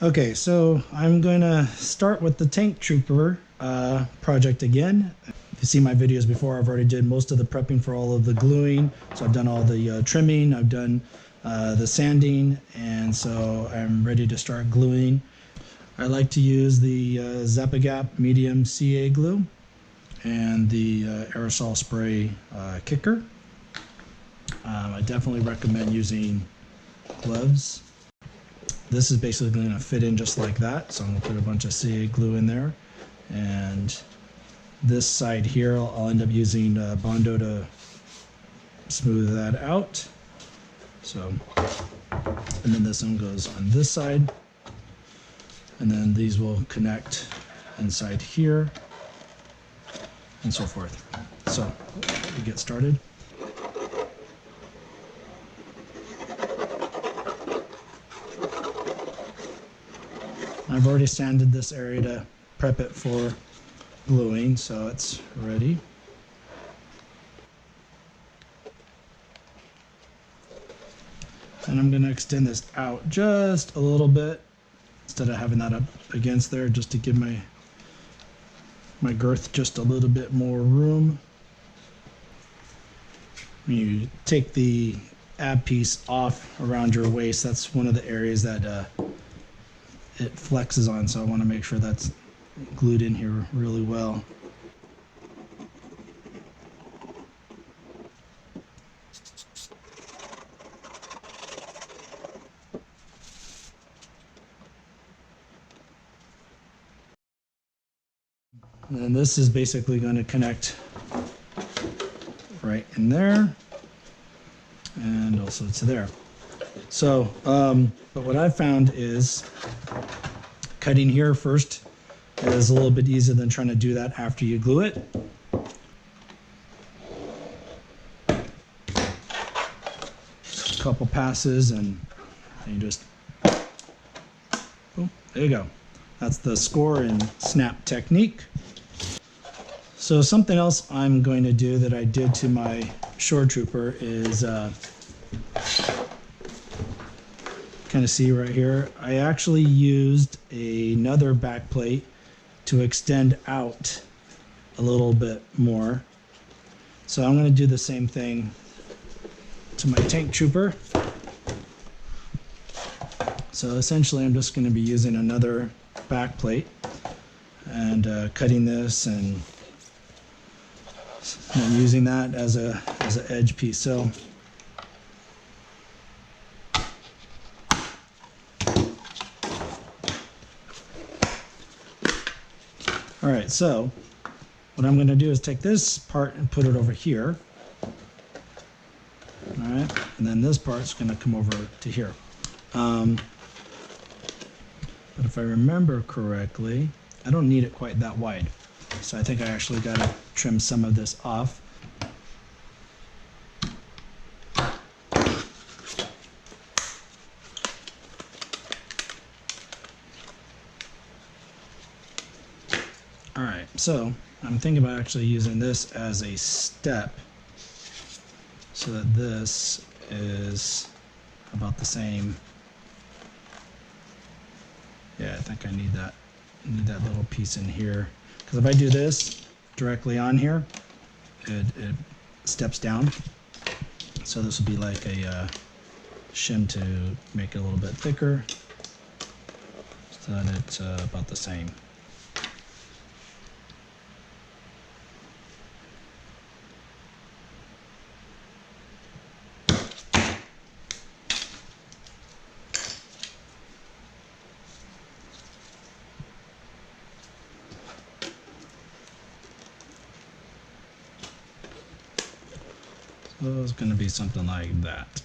Okay, so I'm going to start with the Tanktrooper project again. If you see my videos before, I've already did most of the prepping for all of the gluing. So I've done all the trimming, I've done the sanding, and so I'm ready to start gluing. I like to use the Zap-A-Gap medium CA glue and the aerosol spray kicker. I definitely recommend using gloves. This is basically going to fit in just like that, so I'm going to put a bunch of CA glue in there, and this side here I'll end up using Bondo to smooth that out. So, and then this one goes on this side, and then these will connect inside here, and so forth. So we get started. I've already sanded this area to prep it for gluing, so it's ready. And I'm going to extend this out just a little bit instead of having that up against there, just to give my girth just a little bit more room. When you take the ab piece off around your waist, that's one of the areas that it flexes on, so I want to make sure that's glued in here really well. And then this is basically going to connect right in there and also to there. So, but what I've found is cutting here first is a little bit easier than trying to do that after you glue it. Just a couple passes and you just, boom, there you go. That's the score and snap technique. So something else I'm going to do that I did to my Shore Trooper is kind of see right here, I actually used another back plate to extend out a little bit more. So I'm going to do the same thing to my Tanktrooper. So essentially I'm just going to be using another back plate and cutting this and using that as an edge piece. So all right, so what I'm going to do is take this part and put it over here. All right, and then this part's going to come over to here. But if I remember correctly, I don't need it quite that wide. So I think I actually got to trim some of this off. All right, so I'm thinking about actually using this as a step so that this is about the same. Yeah, I think I need that little piece in here, because if I do this directly on here, it steps down. So this would be like a shim to make it a little bit thicker so that it's about the same. So it's going to be something like that.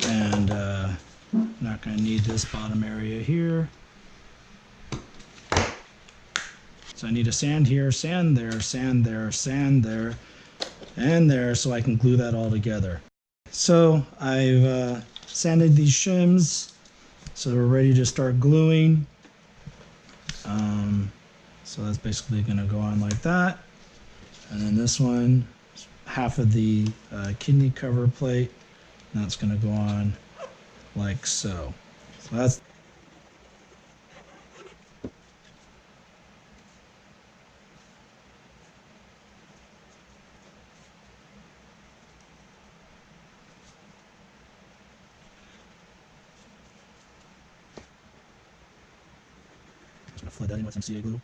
And not going to need this bottom area here. So I need to sand here, sand there, sand there, sand there, and there, so I can glue that all together. So I've sanded these shims, so we're ready to start gluing. So that's basically going to go on like that. And then this one, half of the kidney cover plate, that's going to go on like so. So that's flood that in with some CA glue.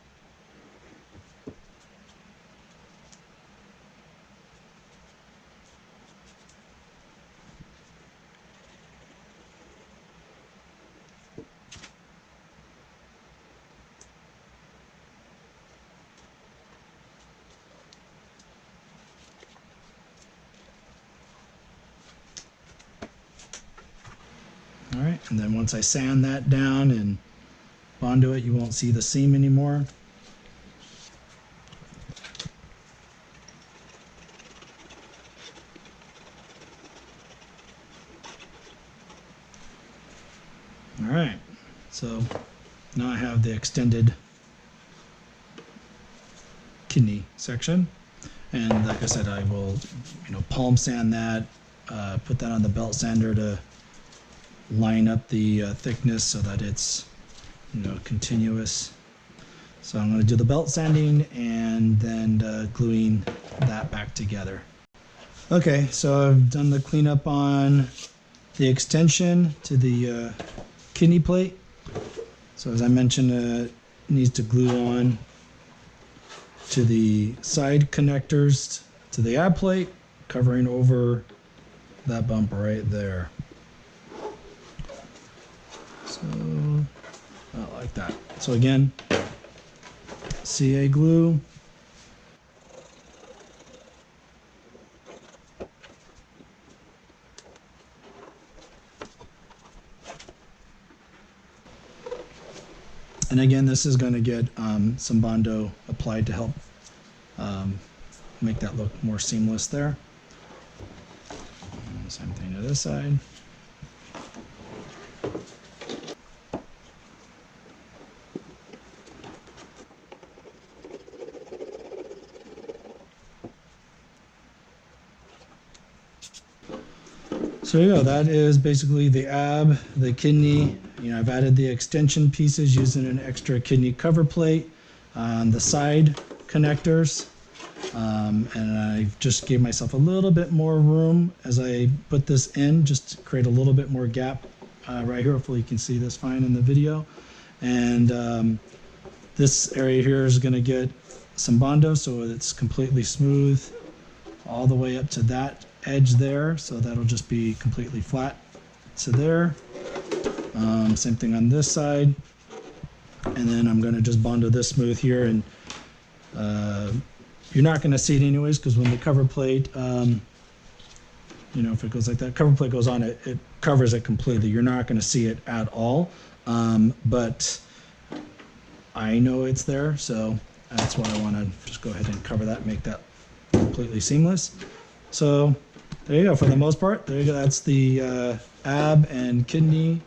All right, and then once I sand that down and Bondo it, you won't see the seam anymore. All right, so now I have the extended kidney section, and like I said, I will, palm sand that, put that on the belt sander to line up the thickness so that it's, continuous. So I'm going to do the belt sanding and then gluing that back together. Okay, so I've done the cleanup on the extension to the kidney plate. So as I mentioned, it needs to glue on to the side connectors to the ab plate, covering over that bump right there. So, like that. So again, CA glue. And again, this is going to get some Bondo applied to help make that look more seamless there. And same thing to this side. So there you go, that is basically the ab, the kidney. I've added the extension pieces using an extra kidney cover plate on the side connectors. And I just gave myself a little bit more room as I put this in, just to create a little bit more gap right here. Hopefully you can see this fine in the video. And this area here is going to get some Bondo so it's completely smooth all the way up to that edge there, so that'll just be completely flat to there. Same thing on this side, and then I'm going to just Bondo this smooth here, and you're not going to see it anyways, because when the cover plate, if it goes like that, cover plate goes on, it covers it completely. You're not going to see it at all, but I know it's there, so that's why I want to just go ahead and cover that, make that completely seamless. So there you go. For the most part, there you go. That's the ab and kidney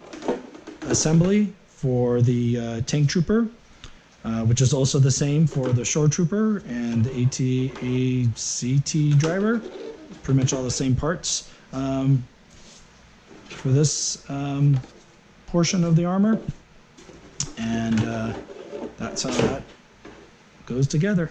assembly for the Tanktrooper, which is also the same for the Shore Trooper and the AT-ACT driver. Pretty much all the same parts for this portion of the armor, and that's how that goes together.